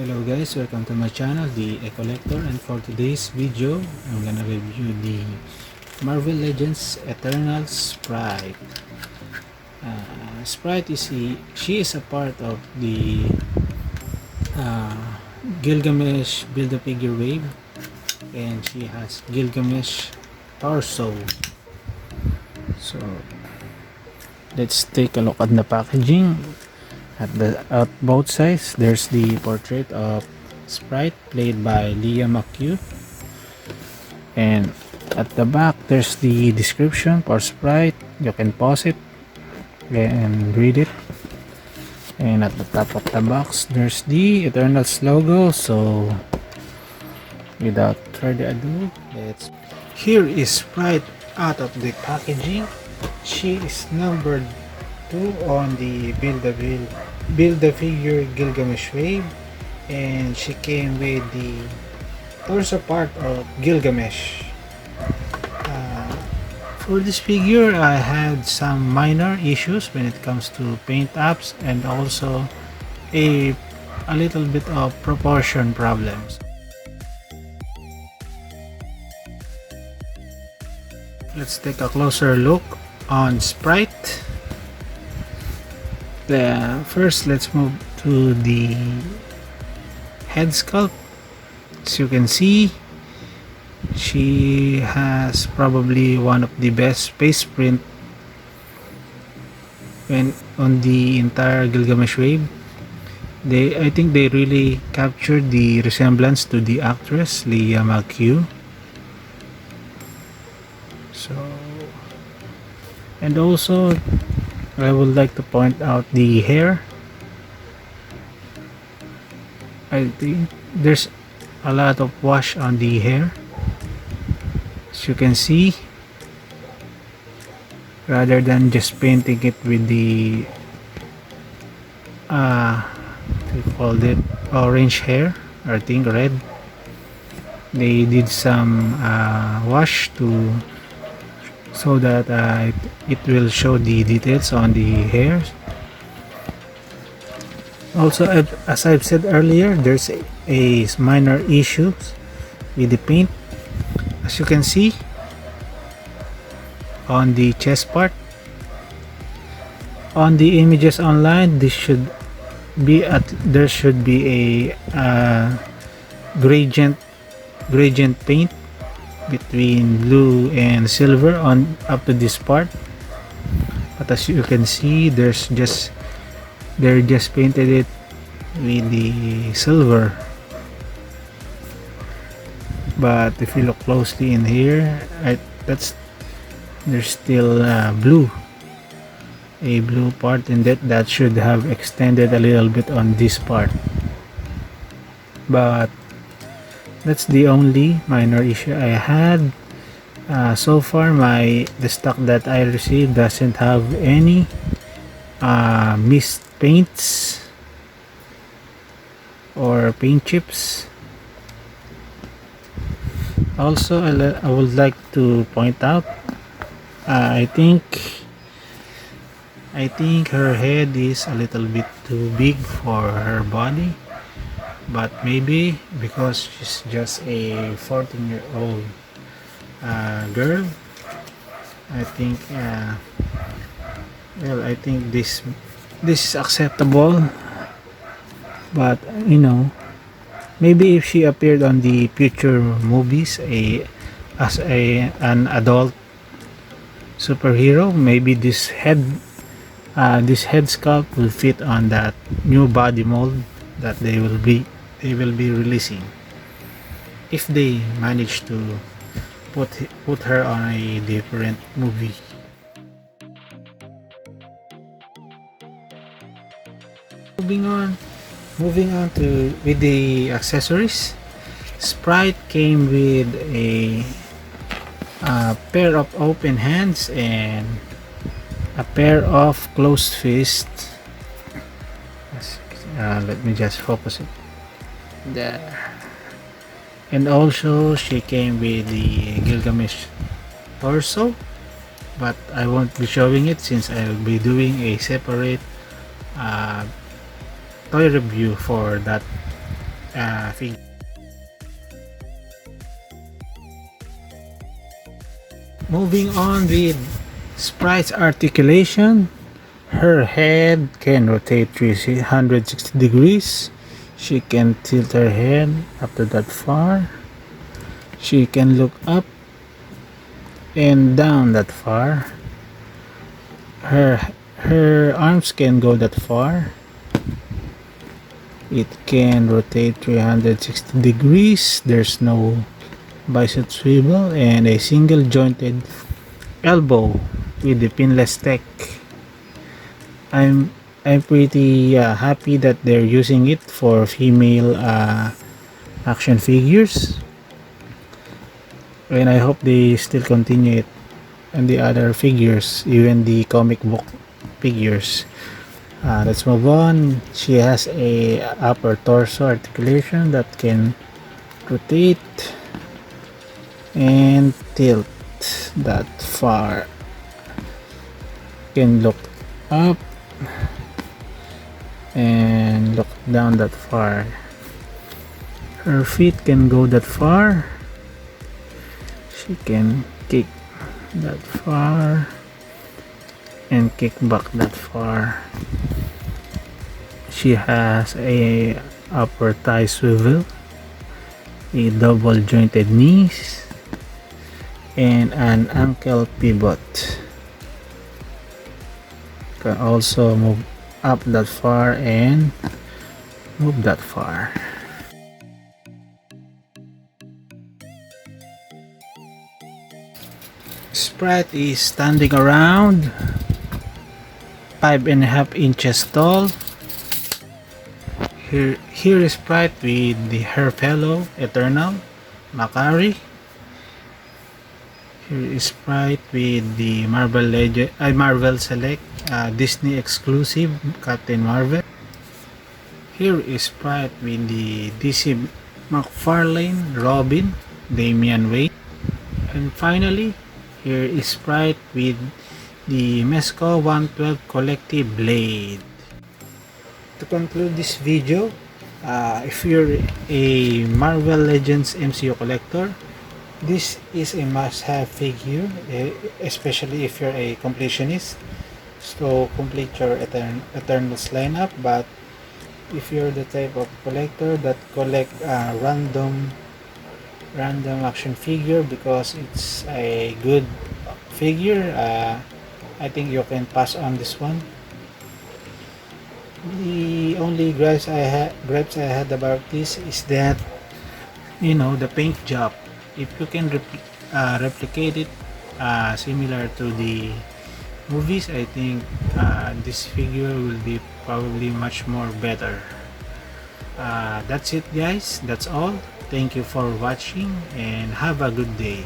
Hello guys, welcome to my channel, the Collector, and for today's video, I'm gonna review the Marvel Legends Eternals Sprite. Sprite she is a part of the uh, Gilgamesh Build-A-Figure wave, and she has Gilgamesh torso. So let's take a look at the packaging. At both sides, there's the portrait of Sprite played by Leah McHugh, and at the back there's the description for Sprite. You can pause it and read it, and at the top of the box there's the Eternals logo. So without further ado, here is Sprite out of the packaging. She is numbered 2 on the Build-A-Figure Gilgamesh wave, and she came with the torso part of Gilgamesh. For this figure, I had some minor issues when it comes to paint apps and also a little bit of proportion problems. Let's take a closer look on Sprite. First, let's move to the head sculpt. As you can see, she has probably one of the best face print when on the entire Gilgamesh wave. I think they really captured the resemblance to the actress Leah McHugh. So, and also I would like to point out the hair. I think there's a lot of wash on the hair, as you can see, rather than just painting it with the what you call it, orange hair, or I think red. They did some wash so that it will show the details on the hairs. Also, as I've said earlier, there's a minor issues with the paint. As you can see on the chest part, on the images online, there should be a gradient paint between blue and silver on up to this part, but as you can see, they're just painted it with the silver. But if you look closely in here, there's still a blue part, and that should have extended a little bit on this part. But that's the only minor issue I had. So far, the stock that I received doesn't have any missed paints or paint chips. Also, I would like to point out, I think her head is a little bit too big for her body, but maybe because she's just a 14-year-old girl, I think I think this is acceptable. But maybe if she appeared on the future movies as an adult superhero, maybe this head sculpt will fit on that new body mold that they will be releasing, if they manage to put her on a different movie. Moving on with the accessories. Sprite came with a pair of open hands and a pair of closed fists. Let me just focus it there. And also she came with the Gilgamesh torso, but I won't be showing it since I will be doing a separate toy review for that figure. Moving on with Sprite's articulation, her head can rotate 360 degrees. She can tilt her head up to that far. She can look up and down that far. Her arms can go that far. It can rotate 360 degrees. There's no bicep swivel and a single jointed elbow with the pinless tech. I'm pretty happy that they're using it for female action figures, and I hope they still continue it and the other figures, even the comic book figures. Let's move on. She has a upper torso articulation that can rotate and tilt that far. Can look up and look down that far. Her feet can go that far. She can kick that far and kick back that far. She has a upper thigh swivel, a double jointed knees, and an ankle pivot. Can also move up that far and move that far. Sprite is standing around 5.5 inches tall. Here is Sprite with her fellow Eternal Macari. Here is Sprite with the Marvel Select Disney exclusive Captain Marvel. Here is Sprite with the DC McFarlane Robin Damian Wayne. And finally, here is Sprite with the Mesco 112 Collective Blade. To conclude this video, if you're a Marvel Legends MCU collector, this is a must-have figure, especially if you're a completionist. So complete your Eternals lineup. But if you're the type of collector that collect random action figure because it's a good figure, I think you can pass on this one. The only gripes I had about this is that, you know, the paint job. If you can replicate it similar to the movies, I think this figure will be probably much more better. That's it, guys. That's all. Thank you for watching and have a good day.